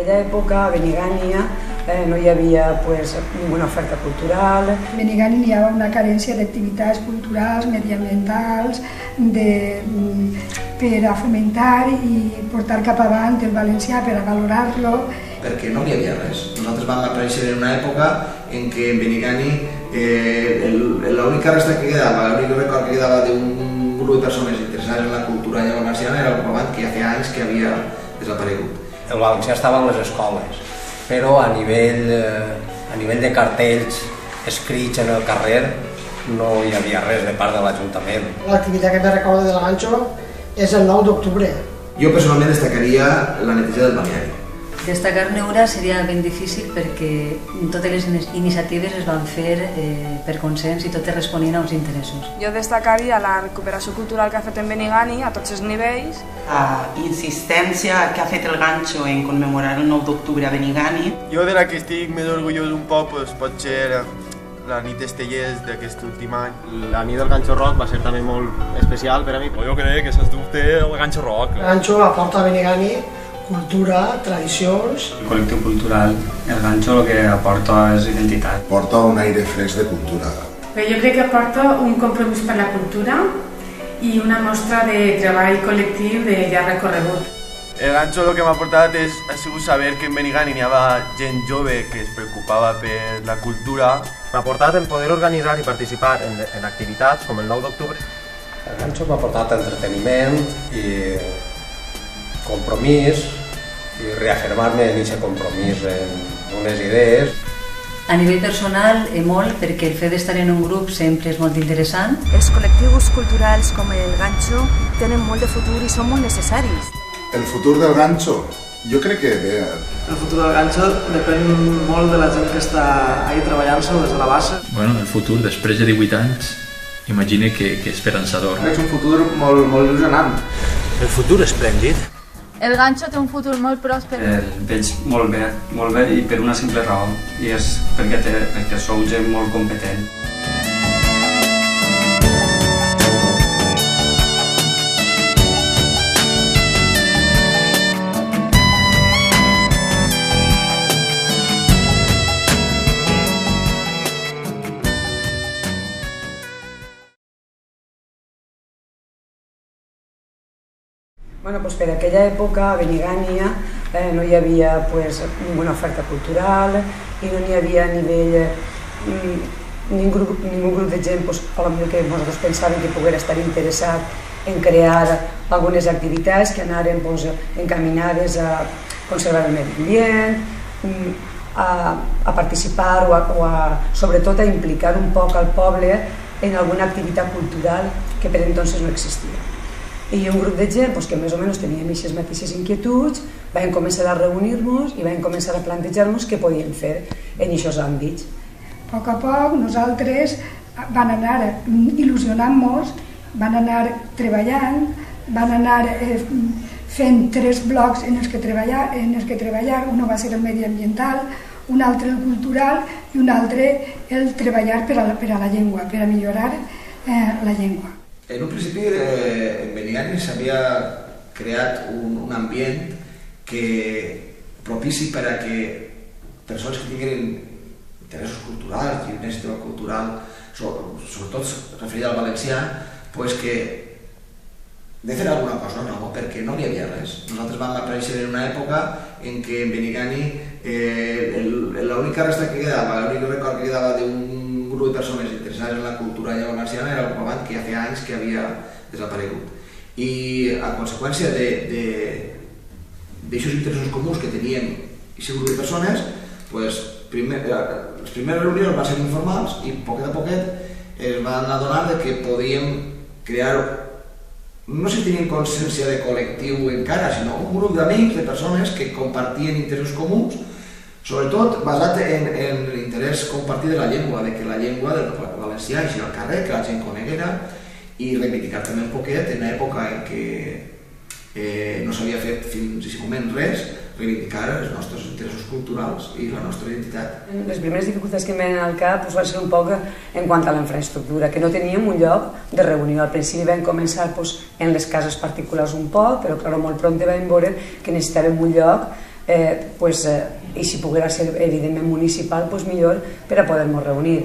aquella època a Benigània no hi havia ninguna oferta cultural. A Benigània hi havia una carència d'activitats culturals, mediambientals, per a fomentar i portar cap avant el valencià, per a valorar-lo. Perquè no hi havia res. Nosaltres vam aparèixer en una època en què en Benigània l'única resta que quedava, l'únic record que quedava d'un grup de persones interessades en la cultura valenciana era el Pavant, que ja feia anys que havia desaparegut. El valencià estava en les escoles, però a nivell de cartells escrits en el carrer no hi havia res de part de l'Ajuntament. L'activitat que me recordo del ganxo és el 9 d'octubre. Jo personalment destacaria la neteja del balneari. Destacar-ne una seria ben difícil perquè totes les iniciatives es van fer per consens i totes responien a uns interessos. Jo destacaria la recuperació cultural que ha fet en Benigània a tots els nivells. La insistència que ha fet el ganxo en commemorar el 9 d'octubre a Benigània. Jo de la que estic més orgullós un poc pot ser la nit d'Estellers d'aquest últim any. La nit del ganxo rock va ser també molt especial per a mi. Jo crec que sens dubte el ganxo rock. El ganxo aporta a Benigània cultura, tradicions. El col·lectiu cultural, el ganxo el que aporta és identitat. Porta un aire fresc de cultura. Jo crec que aporta un compromís per la cultura i una mostra de treball col·lectiu de llarg recorregut. El ganxo el que m'ha portat ha sigut saber que en Benigània hi havia gent jove que es preocupava per la cultura. M'ha portat el poder organitzar i participar en activitats com el 9 d'octubre. El ganxo m'ha portat entreteniment i compromís i reafirmar-me en aquest compromís en unes idees. A nivell personal, molt, perquè el fet d'estar en un grup sempre és molt interessant. Els col·lectius culturals com el ganxo tenen molt de futur i són molt necessaris. El futur del ganxo? Jo crec que bé. El futur del ganxo depèn molt de la gent que està ahí treballant-se des de la base. Bueno, el futur, després de 18 anys, imagine que esperançador. És un futur molt il·lusionant. El futur esplèndid. El ganxo té un futur molt pròsper. El veig molt bé i per una simple raó, i és perquè sou gent molt competent. Per aquella època a Benigània no hi havia ninguna oferta cultural i no hi havia a nivell ningú grup de gent que nosaltres pensàvem que pogués estar interessat en crear algunes activitats que anaren encaminades a conservar el medi ambient, a participar sobretot a implicar un poc al poble en alguna activitat cultural que per entonces no existia. I un grup de gent que més o menys teníem aquestes mateixes inquietuds vam començar a reunir-nos i vam començar a plantejar-nos què podíem fer en aquests àmbits. A poc nosaltres vam anar il·lusionant-nos, vam anar treballant, vam anar fent 3 blocs en els que treballar. Un va ser el mediambiental, un altre el cultural i un altre el treballar per a la llengua, per a millorar la llengua. En un principi, en Benigània s'havia creat un ambient propici per a que persones que tinguin interessos culturals i un sistema cultural, sobretot referit al valencià, que de fer alguna cosa nova, perquè no hi havia res. Nosaltres vam aparèixer en una època en què en Benigània l'única resta que quedava, l'únic record que quedava d'un grup de persones interessades en la cultura valenciana era el Pavant, que ja feia anys que havia desaparegut. I a conseqüència d'aixòs interessos comuns que teníem aquest grup de persones, les primeres reunions van ser informals i poquet a poquet es van adonar que podíem crear, no sé si tenien consciència de col·lectiu encara, sinó un grup d'amics, de persones que compartien interessos comuns, sobretot basat en l'interès compartit de la llengua, que la llengua del valencià eixi al carrer, que la gent coneguera, i reivindicar també un poquet en l'època en què no s'havia fet fins a aquest moment res, reivindicar els nostres interessos culturals i la nostra identitat. Les primeres dificultats que em venen al cap van ser un poc en quant a la infraestructura, que no teníem un lloc de reunió. Al principi vam començar en les cases particulars un poc, però molt pront vam veure que necessitàvem un lloc i si poguera ser evidentment municipal, millor per a poder-nos reunir.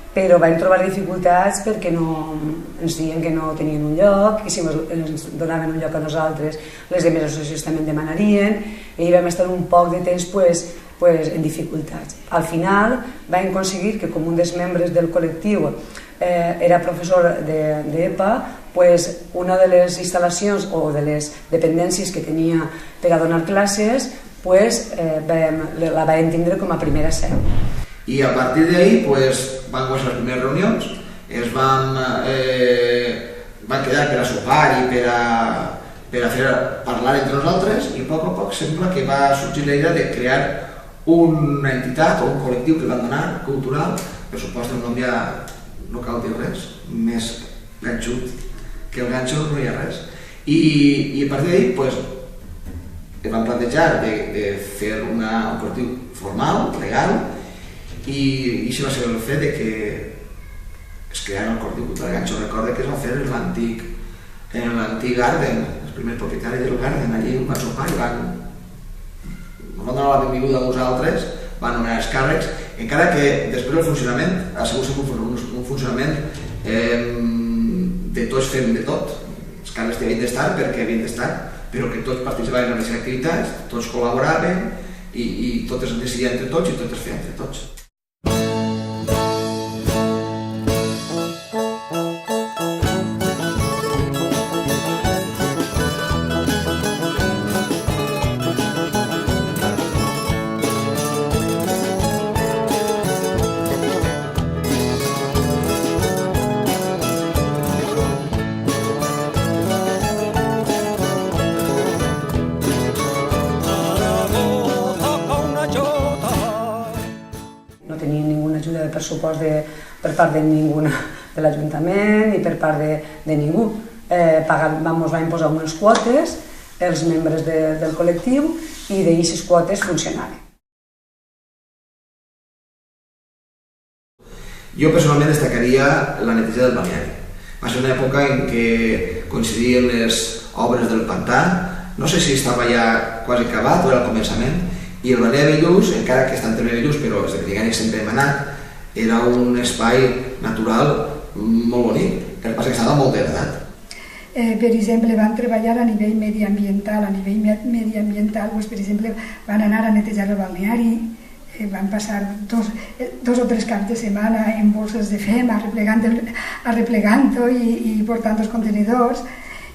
Però vam trobar dificultats perquè ens diuen que no tenien un lloc, i si ens donaven un lloc a nosaltres, les altres associacions també en demanarien, i vam estar un poc de temps en dificultats. Al final vam aconseguir que, com un dels membres del col·lectiu era professor d'EPA, una de les instal·lacions o de les dependències que tenia per a donar classes la vam tindre com a primera seu. I a partir d'ahí van començar les primeres reunions, es van quedar per a sopar i per a fer parlar entre nosaltres, i a poc sembla que va sorgir la idea de crear una entitat o un col·lectiu que van donar, cultural. Per supost el nom ja no cal dir res, més ganxut que el ganxo no hi ha res. I a partir d'ahí van plantejar de fer un col·lectiu formal, legal, i això va ser el fet que es creara el col·lectiu cultural ganxo. Recorda que es va fer en l'antic Garden, els primers propietaris del Garden, allí van sopar i van donar la benvinguda a nosaltres, van nomenar els càrrecs, encara que després el funcionament ha sigut un funcionament de tots fem de tot. Els càrrecs havien d'estar perquè havien d'estar, però que tots participaven en les activitats, tots col·laboraven i tot es decidia entre tots i tot es feia entre tots. Pressupost per part de ningú de l'Ajuntament ni per part de ningú. Ens van imposar unes quotes els membres del col·lectiu i d'aquestes quotes funcionaven. Jo personalment destacaria la neteja del balneari. Va ser una època en què coincidien les obres del pantà, no sé si estava ja quasi acabat o era al començament, i el balneari de Bellús, encara que està en terme de Bellús, però des de Benigània sempre hem anat, era un espai natural molt bonic, el que passa que estava molt degradat. Per exemple, van treballar a nivell mediambiental. A nivell mediambiental, per exemple, van anar a netejar el balneari, van passar dos o tres caps de setmana en bolses de fem, arreplegant-ho i portant els contenidors,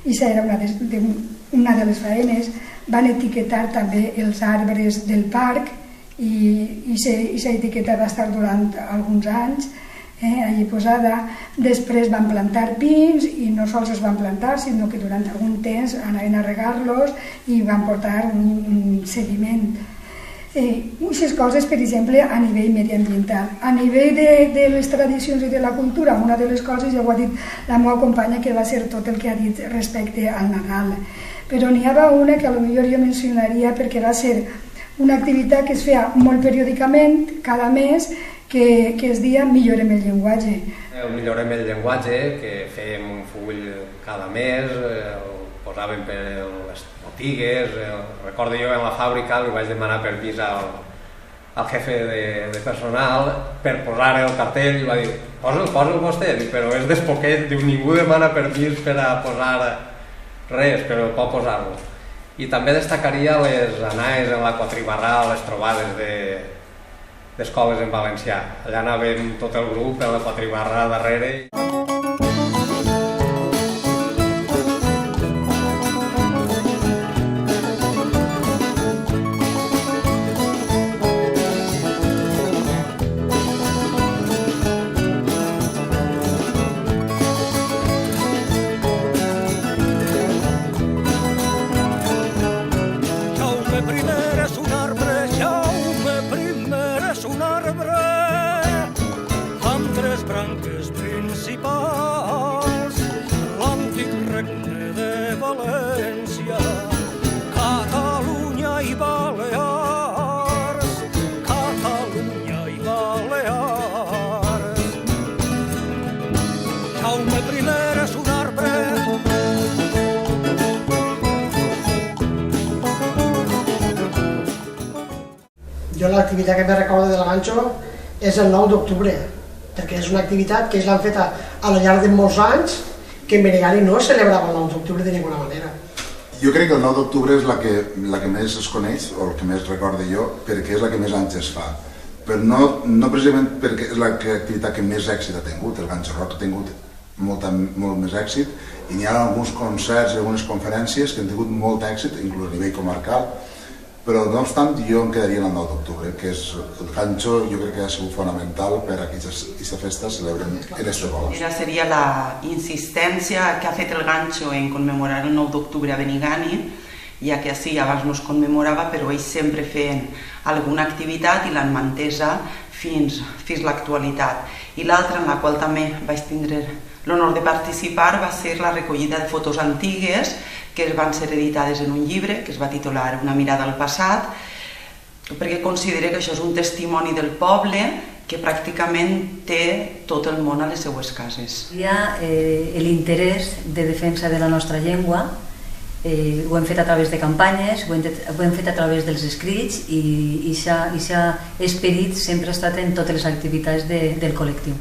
i això era una de les faenes. Van etiquetar també els arbres del parc, i aquesta etiqueta va estar durant alguns anys allí posada. Després van plantar pins, i no sols es van plantar, sinó que durant algun temps anaven a regar-los i van portar un seguiment. Aquestes coses, per exemple, a nivell mediambiental. A nivell de les tradicions i de la cultura, una de les coses, ja ho ha dit la meva companya, que va ser tot el que ha dit respecte al Nadal. Però n'hi havia una que potser jo mencionaria, perquè va ser una activitat que es feia molt periòdicament, cada mes, que es deia Millorem el llenguatge. El Millorem el llenguatge, que fèiem un full cada mes, el posàvem per les botigues. Recordo jo en la fàbrica li vaig demanar permís al jefe de personal per posar el cartell, i va dir, posa'l vostè, però és despoquet, diu, ningú demana permís per a posar res, però pot posar-lo. I també destacaria les anades en la quatribarra, les trobades d'escoles en valencià. Allà anàvem tot el grup en la quatribarra darrere. Branques principals l'activitat que me recordo del ganxo és el 9 d'octubre, perquè és una activitat que ells l'han fet a la llarg de molts anys, que en Benigànim no es celebrava el 9 d'octubre de ninguna manera. Jo crec que el 9 d'octubre és la que més es coneix, o el que més recordo jo, perquè és la que més anys es fa. Però no precisament perquè és l'activitat que més èxit ha tingut. El Ganxo Rock ha tingut molt més èxit i n'hi ha alguns concerts i algunes conferències que han tingut molt èxit, inclús a nivell comarcal, però no obstant jo em quedaria en el 9 d'octubre, que és el ganxo, jo crec que ha sigut fonamental per a que aquesta festa celebren en escoles. Era seria la insistència que ha fet el ganxo en conmemorar el 9 d'octubre a Benigànim, ja que sí, abans no es commemorava, però ells sempre feien alguna activitat i l'han mantesa fins l'actualitat. I l'altra, en la qual també vaig tindre l'honor de participar, va ser la recollida de fotos antigues que van ser editades en un llibre que es va titular Una mirada al passat, perquè considero que això és un testimoni del poble que pràcticament té tot el món a les seues cases. Hi ha l'interès de defensa de la nostra llengua, ho hem fet a través de campanyes, ho hem fet a través dels escrits i aquest esperit sempre ha estat en totes les activitats del col·lectiu.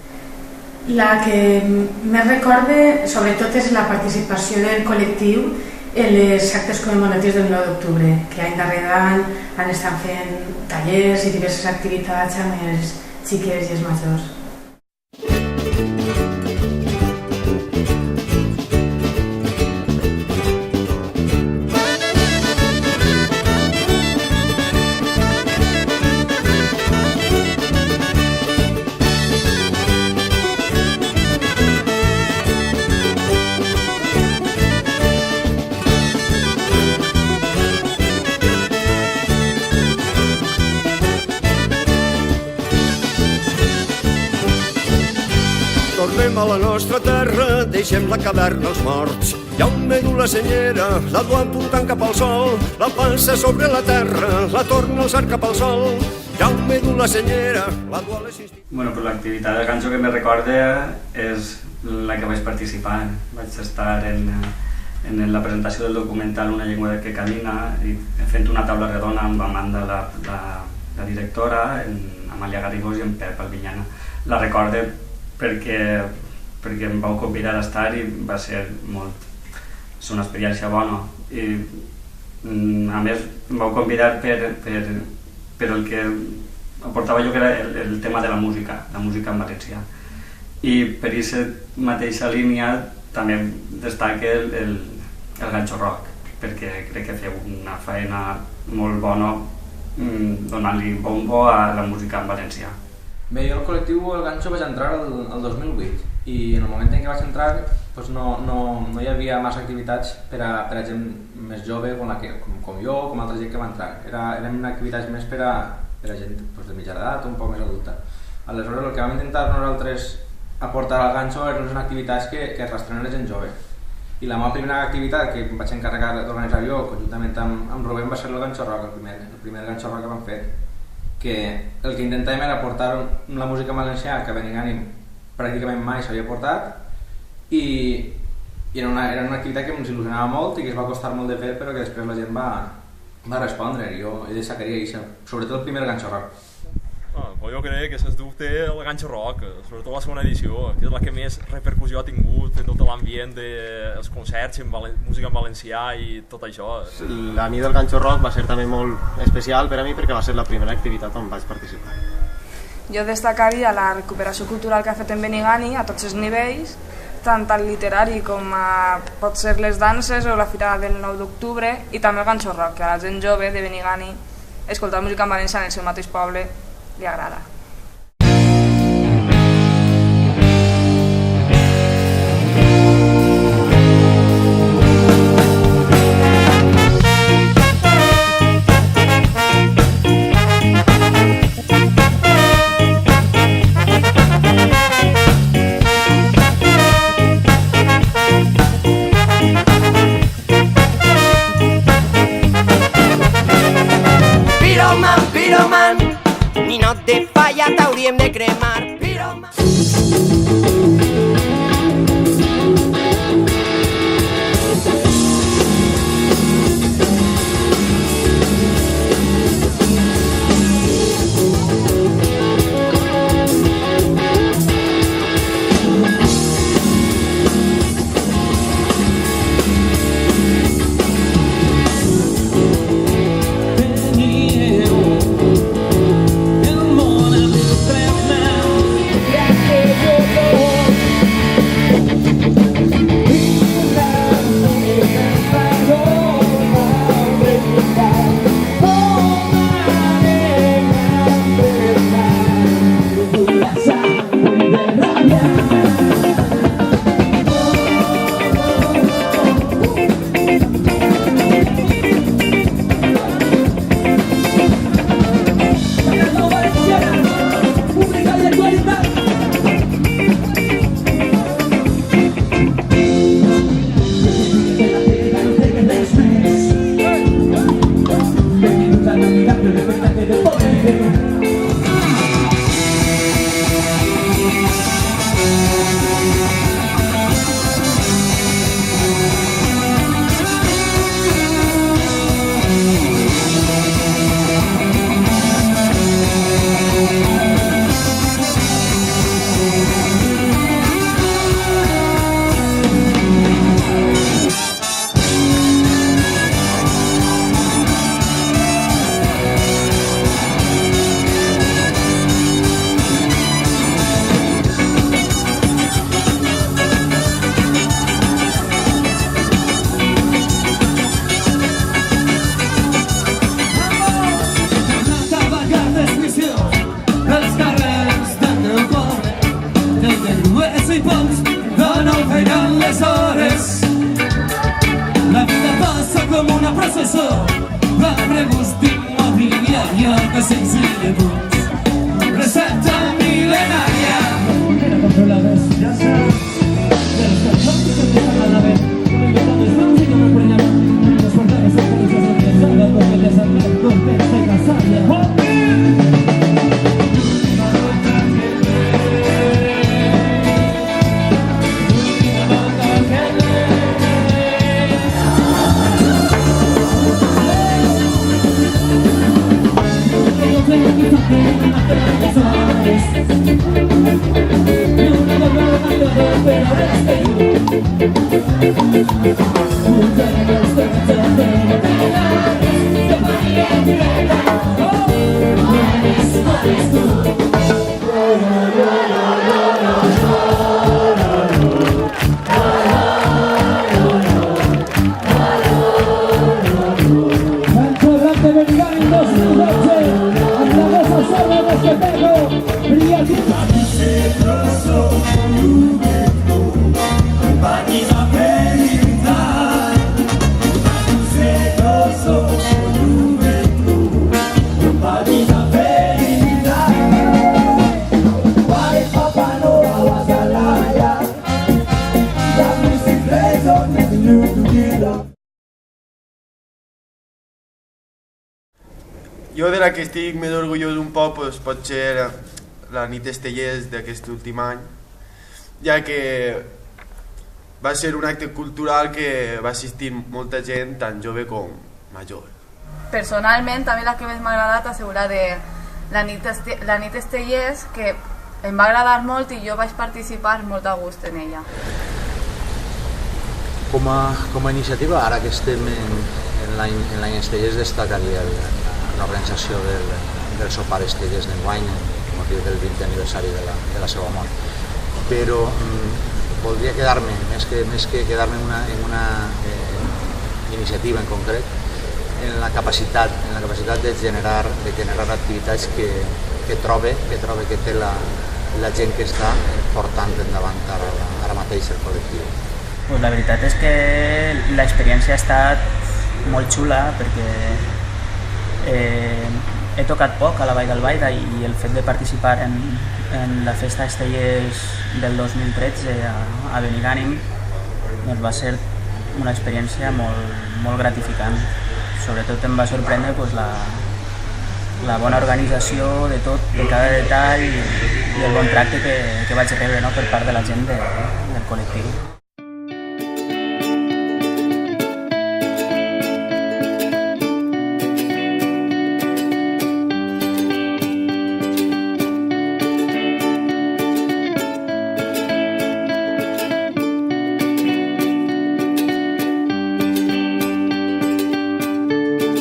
La que més recorde, sobretot, és la participació del col·lectiu en les actes commemoratius del 9 d'octubre, que any darrere any han estat fent tallers i diverses activitats amb els xiquets i els majors. Tornem a la nostra terra, deixem la caverna als morts. Jaume du la senyera, la du apuntant cap al sol, la pansa sobre la terra, la torna a alçar cap al sol. Jaume du la senyera, la du a les institucions... Bueno, pues l'activitat del ganxo que me recorda és la que vaig participar. Vaig estar en la presentació del documental Una llengua que camina i fent una taula redona amb Amanda, la directora, en Amàlia Garrigós i en Pep Albinyana. La recorde perquè em vau convidar a estar i va ser una experiència bona. I, a més, em vau convidar per el que aportava jo, que era el tema de la música en valencià. I per aquesta mateixa línia també destaca el Ganxo Rock, perquè crec que feu una feina molt bona donant-li bombo a la música en valencià. Bé, jo al col·lectiu El Ganxo vaig entrar el 2008 i en el moment en què vaig entrar doncs no hi havia massa activitats per a gent més jove com jo o com altra gent que va entrar. Eren activitats més per a gent de mitjana edat o un poc més adulta. Aleshores el que vam intentar nosaltres aportar al Ganxo eren unes activitats que arrastrenen la gent jove. I la meva primera activitat que em vaig encarregar d'organitzar jo conjuntament amb Rubén va ser el Ganxo Rock, el primer Ganxo Rock que vam fer, que el que intentàvem era portar la música en valencià que a Benigànim pràcticament mai s'havia portat i era una activitat que ens il·lusionava molt i que es va costar molt de fer, però que després la gent va respondre i jo destacaria això, sobretot el primer Ganxo Rock. Jo crec que sens dubte el Ganxo Rock, sobretot la segona edició, que és la que més repercussió ha tingut en tot l'ambient dels concerts, música en valencià i tot això. La nit del Ganxo Rock va ser també molt especial per a mi perquè va ser la primera activitat on vaig participar. Jo destacaria la recuperació cultural que ha fet en Benigànim a tots els nivells, tant al literari com a pot ser les danses o la fira del 9 d'octubre i també el Ganxo Rock, que a la gent jove de Benigànim escoltar música en valencià en el seu mateix poble li agrada. Piroman, ninot de falla sense debut. Recepta milenaria. Controladores, ya sabes. De los cantantes que empiezan a la vez. Con invitados vamos y como por llamar. Los portales son con esas organizadas. Porque les hablan con pesta y casalla. Jo de la que estic més orgullós un poc doncs, pot ser la nit Estellers d'aquest últim any, ja que va ser un acte cultural que va assistir molta gent, tant jove com major. Personalment, també la que més m'ha agradat ha sigut la de la nit Estellers, que em va agradar molt i jo vaig participar molt a gust en ella. Com a iniciativa, ara que estem en l'any Estellers, destacaria l'organització del sopar Estellers d'enguany, amb motiu del 20è aniversari de la seva mort. Però voldria quedar-me, més que quedar-me en una iniciativa en concret, en la capacitat de generar activitats que trobe que té la gent que està portant endavant ara mateix el col·lectiu. Pues la veritat és que l'experiència ha estat molt xula perquè he tocat poc a la Vall d'Albaida i el fet de participar en la festa Estellers del 2013 a Benigànim va ser una experiència molt gratificant. Sobretot em va sorprendre la bona organització de tot, de cada detall i el bon tracte que vaig rebre per part de la gent del col·lectiu.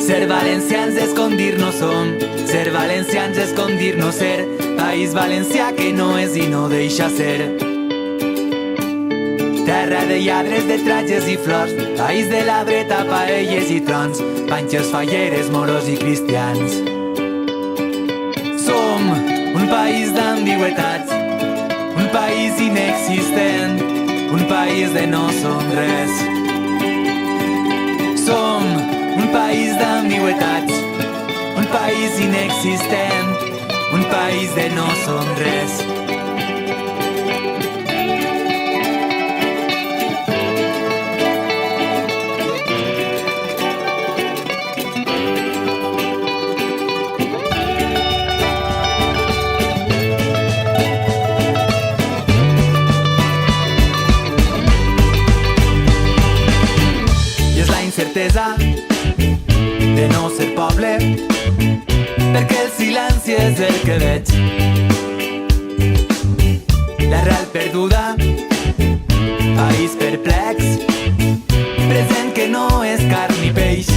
Ser valencians és com dir-nos som, ser valencians és com dir-nos ser, país valencià que no és i no deixa ser. Terra de lladres, de tratges i flors, país de la dreta, paelles i trons, panxes, falleres, moros i cristians. Som un país d'ambigüetats, un país inexistent, un país de no som res. Som un país d'ambigüetats, un país inexistent, un país de no som res. I és la incertesa de no ser poble, perquè el silenci és el que veig. L'arrel perduda, país perplex, present que no és carn ni peix.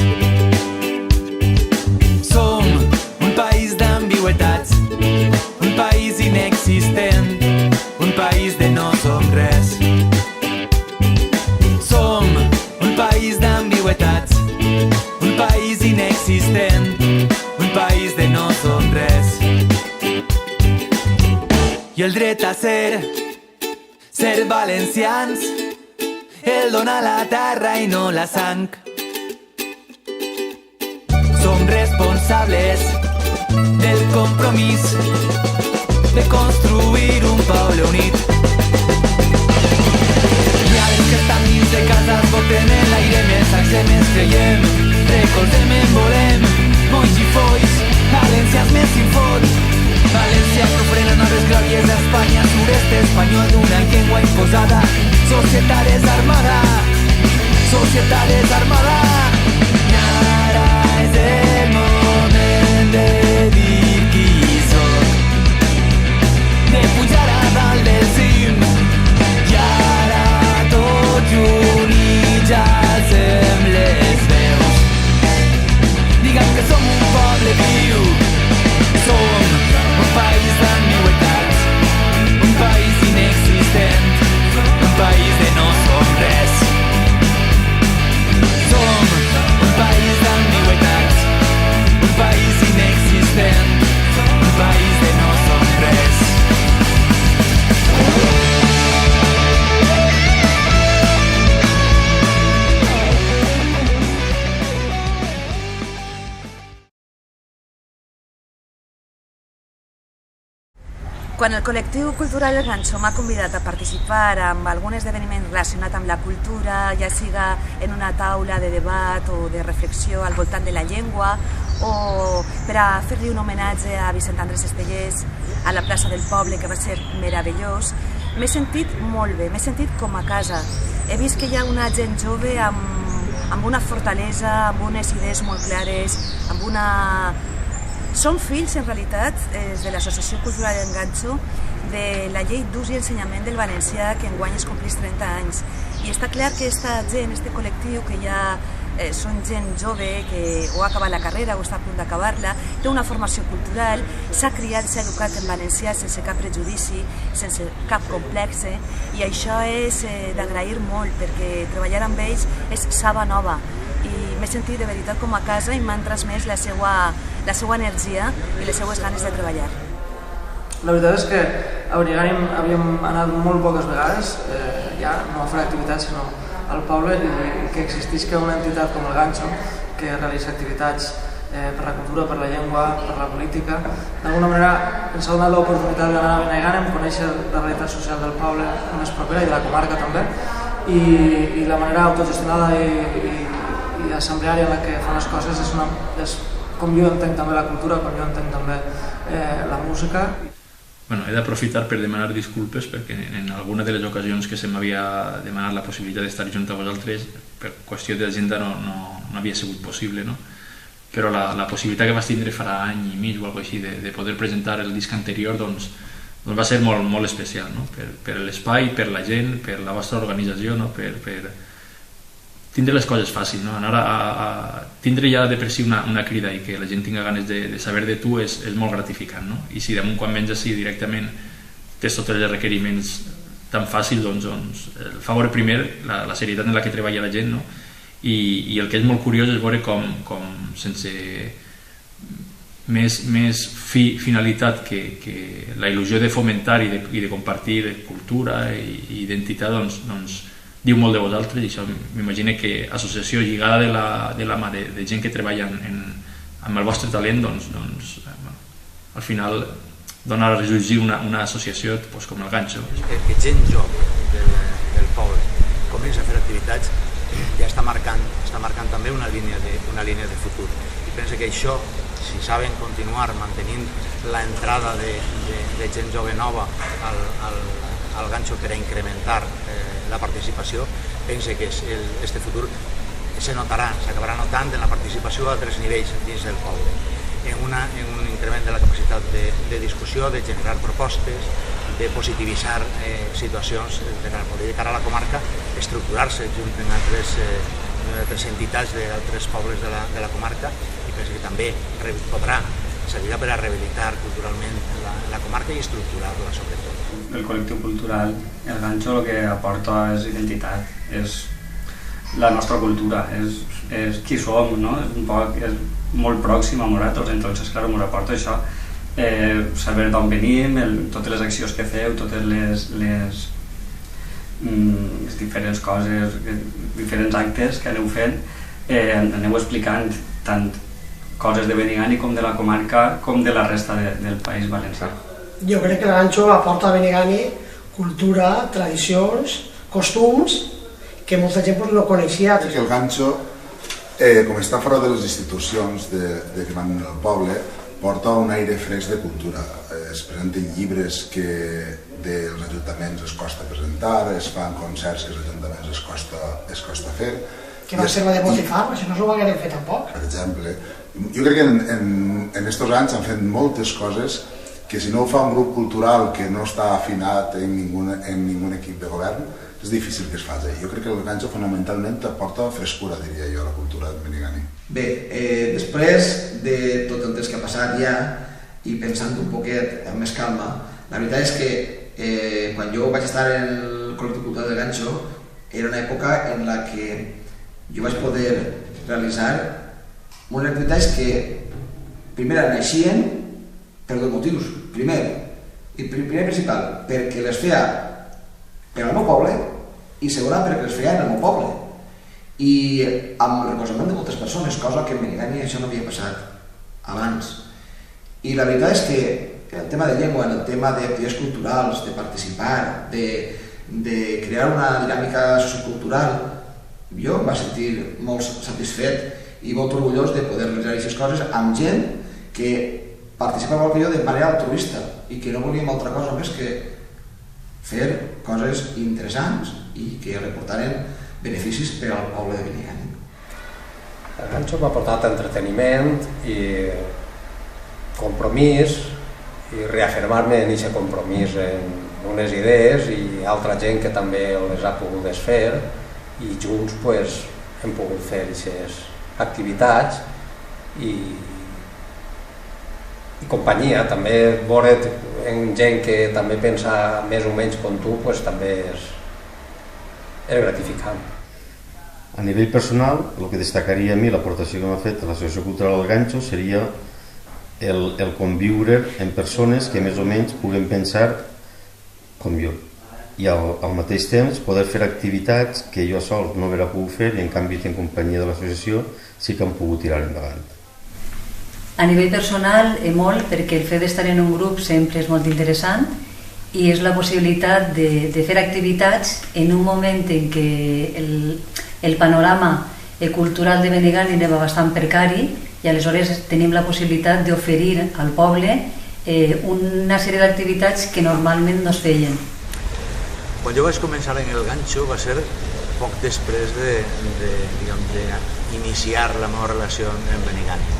Som un país d'ambigüetats, un país inexistent, un país de no som res. Som un país d'ambigüetats, un país inexistent, un país de no som res. I el dret a ser valencians, el dona la terra i no la sang. Som responsables del compromís de construir un poble unit. I ara que estan dins de casa es boten en l'aire, més sacsem, ens creiem, recolzem, en volem, molls i folls, valencians més s'infot. València profrena noves glòries d'Espanya, sud-est espanyol d'una llengua imposada, societat desarmada, societat desarmada. I ara és el moment de dir qui soc, de pujar a dalt del cim, i ara tots units alcem les veus, diguem que som un poble viu, som un país d'ambigüitats, un país inexistent, un país de no som res. Som un país d'ambigüitats, un país inexistent, un país de no som res. Quan el col·lectiu cultural El Ganxo m'ha convidat a participar en algun esdeveniment relacionat amb la cultura, ja siga en una taula de debat o de reflexió al voltant de la llengua, o per a fer-li un homenatge a Vicent Andrés Estellés a la plaça del poble, que va ser meravellós, m'he sentit molt bé, m'he sentit com a casa. He vist que hi ha una gent jove amb una fortalesa, amb unes idees molt clares, amb una... Som fills, en realitat, de l'Associació Cultural El Ganxo, de la llei d'ús i ensenyament del valencià, que enguany es complís 30 anys. I està clar que aquesta gent, este col·lectiu, que ja són gent jove, que o ha acabat la carrera o està a punt d'acabar-la, té una formació cultural, s'ha criat, s'ha educat en valencià sense cap prejudici, sense cap complex, i això és d'agrair molt, perquè treballar amb ells és saba nova. I m'he sentit de veritat com a casa i m'han transmès la seva energia i les seues ganes de treballar. La veritat és que a Benigànim havíem anat molt poques vegades, ja no a fer activitats sinó al poble, i que existisca una entitat com el Ganxo que realitza activitats per la cultura, per la llengua, per la política. D'alguna manera ens ha donat l'oportunitat d'anar a Benigànim, conèixer la realitat social del poble més propera i de la comarca també, i la manera autogestionada i assembleària en la que fan les coses és com jo entenc també la cultura, com jo entenc també la música. Bueno, he d'aprofitar per demanar disculpes perquè en alguna de les ocasions que se m'havia demanat la possibilitat d'estar junt a vosaltres, per qüestió d'agenda no havia sigut possible, no? Però la possibilitat que vaig tindre farà any i mig o alguna cosa així de poder presentar el disc anterior doncs va ser molt especial, no? Per l'espai, per la gent, per la vostra organització, no? Per tindre les coses fàcils, no? Anar a tindre ja de per si una crida i que la gent tinga ganes de saber de tu és molt gratificant, no? I si damunt quan vens així directament tens tots els requeriments tan fàcils, doncs el favor primer, la serietat en la que treballa la gent, no? I el que és molt curiós és veure com sense més finalitat que la il·lusió de fomentar i de compartir cultura i identitat, doncs diu molt de vosaltres, i això m'imagino que associació lligada de la mà de gent que treballa amb el vostre talent, doncs al final dona a ressorgir una associació com el Ganxo. Que gent jove del poble comença a fer activitats ja està marcant també una línia de futur, i penso que això, si saben continuar mantenint l'entrada de gent jove nova al Ganxo per a incrementar la participació, penso que este futur se notarà, s'acabarà notant en la participació a altres nivells dins del poble, en un increment de la capacitat de discussió, de generar propostes, de positivitzar situacions de cara a la comarca, estructurar-se junt amb altres entitats d'altres pobles de la comarca, i penso que també servirà per a rehabilitar culturalment la comarca i estructurar-la sobretot. El col·lectiu cultural, el Ganxo, el que aporta és identitat, és la nostra cultura, és qui som, no? És molt pròxim a nosaltres, entonces, claro, ens aporta això, saber d'on venim, totes les accions que feu, totes les diferents coses, diferents actes que aneu fent, aneu explicant tant coses de Benigànim com de la comarca com de la resta del País Valencià. Jo crec que el ganxo aporta a Benigànim cultura, tradicions, costums, que molta gent no coneixia. Que el ganxo, com està fora de les institucions que van al poble, porta un aire fresc de cultura. Es presenten llibres que dels ajuntaments es costa presentar, es fan concerts que els ajuntaments es costa fer. Que va ser la de Botifar, això no s'ho haguem fet tampoc. Per exemple, jo crec que en aquests anys han fet moltes coses que si no ho fa un grup cultural que no està afinat en ningun equip de govern, és difícil que es faci. Jo crec que el ganxo fonamentalment aporta frescura, diria jo, a la cultura de Benigànim. Bé, després de tot el temps que ha passat ja, i pensant un poquet amb més calma, la veritat és que quan jo vaig estar en el col·lectiu cultural del ganxo, era una època en la que jo vaig poder realitzar unes activitats que primer naixien per dos motius. Primer principal, perquè les feia per al meu poble, i segona perquè les feia en el meu poble. I amb el recolzament de moltes persones, cosa que en Benigànim això no havia passat abans. I la veritat és que el tema de llengua, en el tema d'activitats culturals, de participar, de crear una dinàmica sociocultural, jo em va sentir molt satisfet i molt orgullós de poder realitzar aquestes coses amb gent que participava igual que jo de manera altruista i que no volíem altra cosa més que fer coses interessants i que reportaren beneficis per al poble de Benigànim. El ganxo m'ha portat entreteniment i compromís i reafirmar-me en aquest compromís en unes idees i altra gent que també les ha pogut fer i junts hem pogut fer aquestes activitats i companyia, també veure gent que també pensa més o menys com tu també és gratificant. A nivell personal, el que destacaria a mi l'aportació que m'ha fet a l'Associació Cultural del Ganxo seria el conviure en persones que més o menys puguen pensar com jo i al mateix temps poder fer activitats que jo sol no hauria pogut fer i en canvi en companyia de l'associació sí que han pogut tirar endavant. A nivell personal, molt, perquè el fet d'estar en un grup sempre és molt interessant i és la possibilitat de fer activitats en un moment en què el panorama cultural de Benigànim era bastant precari i aleshores tenim la possibilitat d'oferir al poble una sèrie d'activitats que normalment no es feien. Quan jo vaig començar en el ganxo va ser poc després d'iniciar la meva relació amb Benigànim.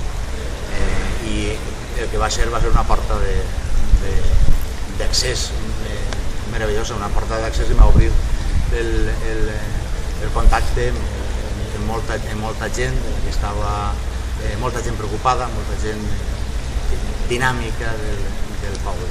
I el que va ser una porta d'accés meravellosa, una porta d'accés i m'ha obrit el contacte amb molta gent que estava, molta gent preocupada, molta gent dinàmica del poble.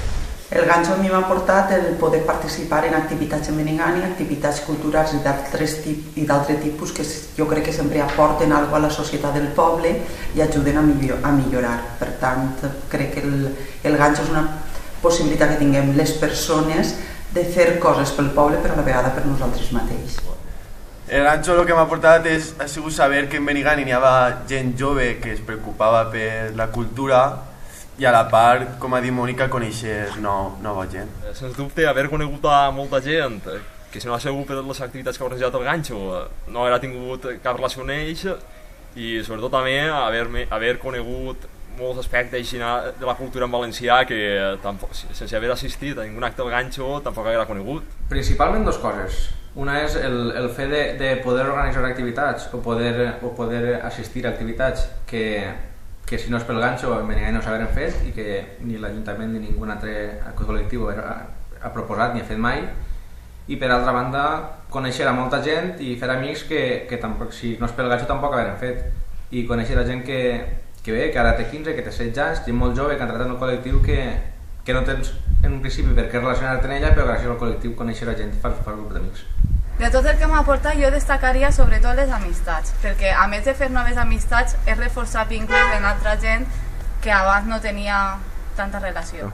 El ganxo a mi m'ha portat el poder participar en activitats en Benigànim, activitats culturals i d'altre tipus que jo crec que sempre aporten alguna cosa a la societat del poble i ajuden a millorar. Per tant, crec que el ganxo és una possibilitat que tinguem les persones de fer coses pel poble però a la vegada per nosaltres mateixos. El ganxo el que m'ha portat ha sigut saber que en Benigànim hi havia gent jove que es preocupava per la cultura i a la part, com ha dit Mònica, coneixes nova gent. Sens dubte, haver conegut a molta gent que si no ha sigut per les activitats que ha organitzat el ganxo no haurà tingut cap relació amb ells i sobretot també haver conegut molts aspectes de la cultura en valencià que sense haver assistit a ningun acte del ganxo tampoc haguera conegut. Principalment dues coses. Una és el fet de poder organitzar activitats o poder assistir a activitats que si no és pel ganxo en Benigànim no s'hagueren fet i que ni l'Ajuntament ni ningú altre col·lectiu ha proposat ni ha fet mai, i per altra banda conèixer a molta gent i fer amics que tampoc, si no és pel ganxo tampoc hagueren fet, i conèixer a gent que ve, que ara té 15, que té 16 anys, gent molt jove que ha entrat en un col·lectiu que no tens en un principi per què relacionar-te amb ella, però gràcies al col·lectiu conèixer a gent i fas grup d'amics. De tot el que m'ha aportat jo destacaria sobretot les amistats, perquè a més de fer noves amistats és reforçar vincles amb altra gent que abans no tenia tanta relació.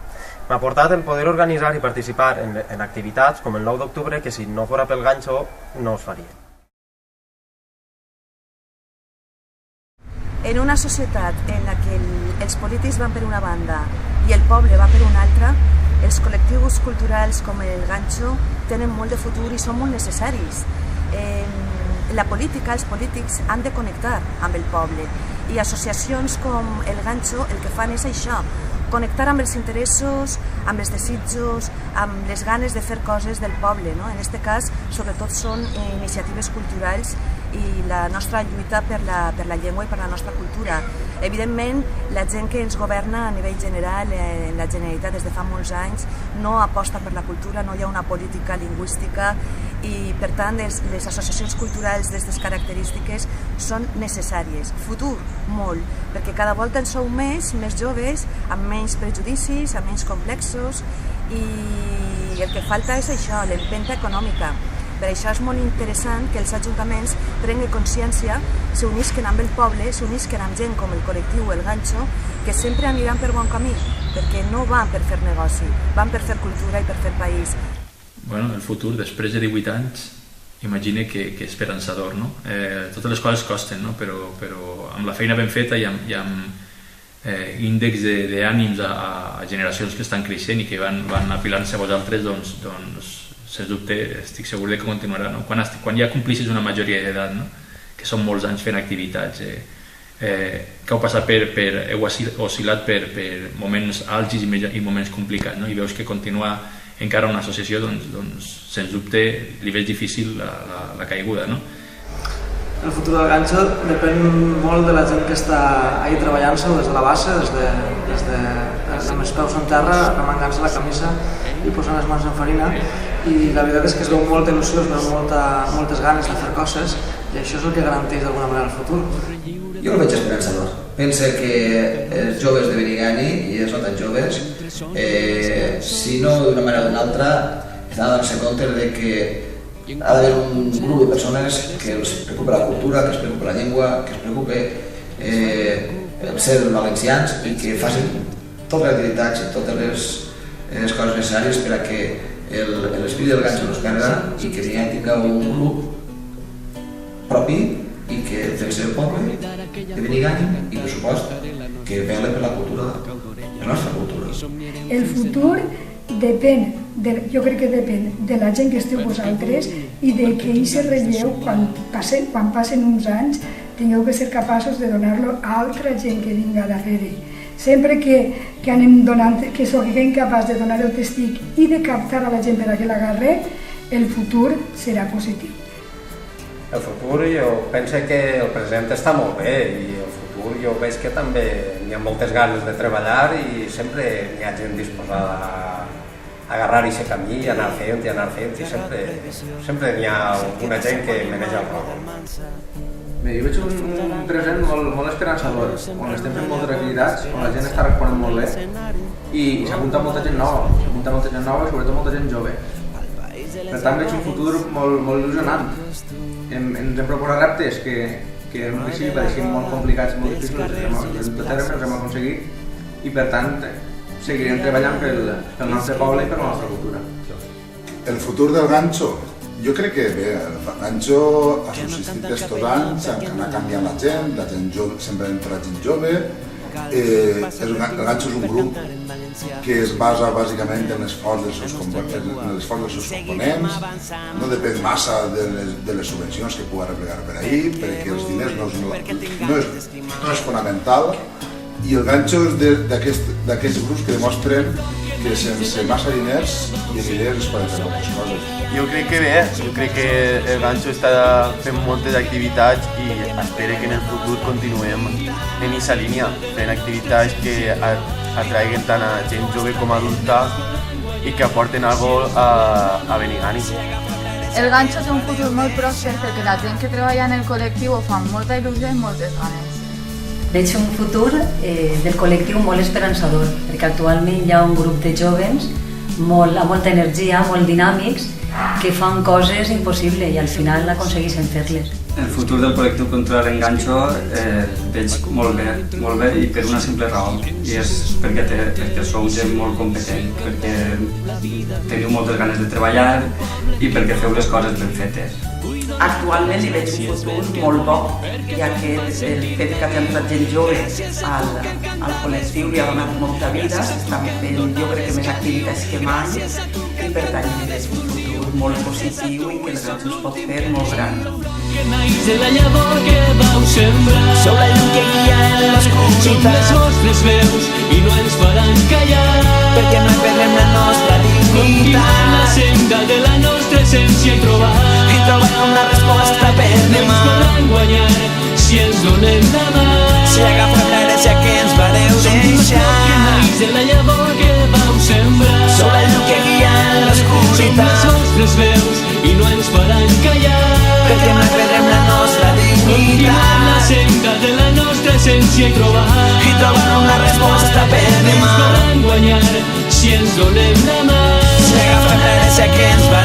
M'ha aportat el poder organitzar i participar en activitats com el 9 d'octubre que si no fora pel ganxo no es faria. En una societat en la que els polítics van per una banda i el poble va per una altra, els col·lectius culturals com el Gancho tenen molt de futur i són molt necessaris. La política, els polítics han de connectar amb el poble i associacions com el Gancho el que fan és això, connectar amb els interessos, amb els desitjos, amb les ganes de fer coses del poble. En aquest cas, sobretot, són iniciatives culturals i la nostra lluita per la llengua i per la nostra cultura. Evidentment, la gent que ens governa a nivell general, en la Generalitat des de fa molts anys, no aposta per la cultura, no hi ha una política lingüística i, per tant, les associacions culturals d'aquestes característiques són necessàries. Futur, molt, perquè cada volta en sou més joves, amb menys prejudicis, amb menys complexos, i el que falta és això, l'empenta econòmica. Per això és molt interessant que els ajuntaments prenguen consciència, s'unisquen amb el poble, s'unisquen amb gent com el col·lectiu El Gancho, que sempre aniran per bon camí, perquè no van per fer negoci, van per fer cultura i per fer país. Bueno, el futur, després de 18 anys, imagine que esperançador, no? Totes les coses costen, no? Però amb la feina ben feta i amb índex d'ànims a generacions que estan creixent i que van apilant-se a vosaltres, doncs sens dubte estic segur que continuarà. Quan ja complixis una majoria d'edat, que són molts anys fent activitats, que heu passat heu oscil·lat per moments àlgids i moments complicats, i veus que continua encara una associació, doncs sens dubte li veig difícil la caiguda. El futur del Gancho depèn molt de la gent que està ahí treballant-se des de la base, des de amb els peus en terra, remangant-se la camisa i posant les mans en farina, i la veritat és que es veu molta il·lusió, es veu moltes ganes de fer coses, i això és el que garanteix d'alguna manera el futur. Jo el veig esperançador. Penso que els joves de Benigani, i els no tan joves, si no d'una manera o d'una altra, estan a donar-se compte de que ha d'haver un grup de persones que els preocupa la cultura, que els preocupa la llengua, que els preocupa el ser valencians i que facin totes les activitats i totes les coses necessàries per a que l'esprit del Gancho no es perda i que tinga un grup propi i que del seu poble, de Benigani, i per supost que vele per la cultura, la nostra cultura. El futur depèn, jo crec que depèn de la gent que esteu vosaltres i de que aquest relleu, quan passen uns anys, tingueu que ser capaços de donar-lo a altra gent que vinga darrere. Sempre que anem donant, que siguem capaços de donar el testic i de captar a la gent per a que l'agarre, el futur serà positiu. El futur, jo penso que el present està molt bé i el futur jo veig que també hi ha moltes ganes de treballar i sempre hi ha gent disposada a agarrar aquest camí i anar fent i sempre hi ha una gent que mereix el rol. Bé, jo veig un present molt esperançador, on estem fent moltes activitats, on la gent està responent molt bé i s'apunta molta gent nova, i sobretot molta gent jove. Per tant, veig un futur molt il·lusionant. Ens hem proposat reptes que en un principi pareixien molt complicats, molt difícils, els hem aconseguit i per tant seguirem treballant pel nostre poble i per la nostra cultura. El futur del Gancho, jo crec que bé, el Gancho ha subsistit estos anys, ha anat canviant la gent jove, sempre entra gent jove. El Gancho és un grup que es basa bàsicament en l'esforç dels seus components, no depèn massa de les subvencions que pugui arreplegar per ahir, perquè els diners no és fonamental, i el Gancho és d'aquests grups que demostren que sense massa diners i idees es poden fer moltes coses. Jo crec que bé, jo crec que el Gancho està fent moltes activitats i espero que en el futur continuem en aquesta línia, fent activitats que atraiguen tant a gent jove com adulta i que aporten alguna cosa a Benigani. El Gancho té un futur molt pròsper perquè la gent que treballa en el col·lectiu ho fa amb molta il·lusió i moltes ganes. Veig un futur del col·lectiu molt esperançador, perquè actualment hi ha un grup de jóvens amb molta energia, molt dinàmics, que fan coses impossibles i al final aconsegueixen fer-les. El futur del col·lectiu cultural en Gancho veig molt bé i per una simple raó, i és perquè sou gent molt competent, perquè teniu moltes ganes de treballar i perquè feu les coses ben fetes. Actualment li veig un futur molt bo, ja que el fet que hagi entrat gent jove al col·lectiu li ha donat molta vida, s'estan fent jo crec que més activitats que mai i per tant li veig un futur molt positiu i que el Ganxo es pot fer molt gran. Que naix de la llavor que vau sembrar. Sou la llum que guia en l'oscuritat. Som les vostres veus i no ens faran callar. Perquè no perdrem la nostra dignitat. Continuem la senda de la nostra essència i trobar una resposta per demà. No ens podran guanyar si ens donem la mà. Si agafem l'herència que ens vareu deixar. Que naix de la llavor que vau sembrar. Sou la llum que guia en l'oscuritat. Som les vostres veus i no ens faran callar. Perquè no perdrem la nostra dignitat. Continuem la senda de la nostra essència i trobar una resposta per demà. No ens podran guanyar si ens donem la mà. Si agafem l'herència que ens va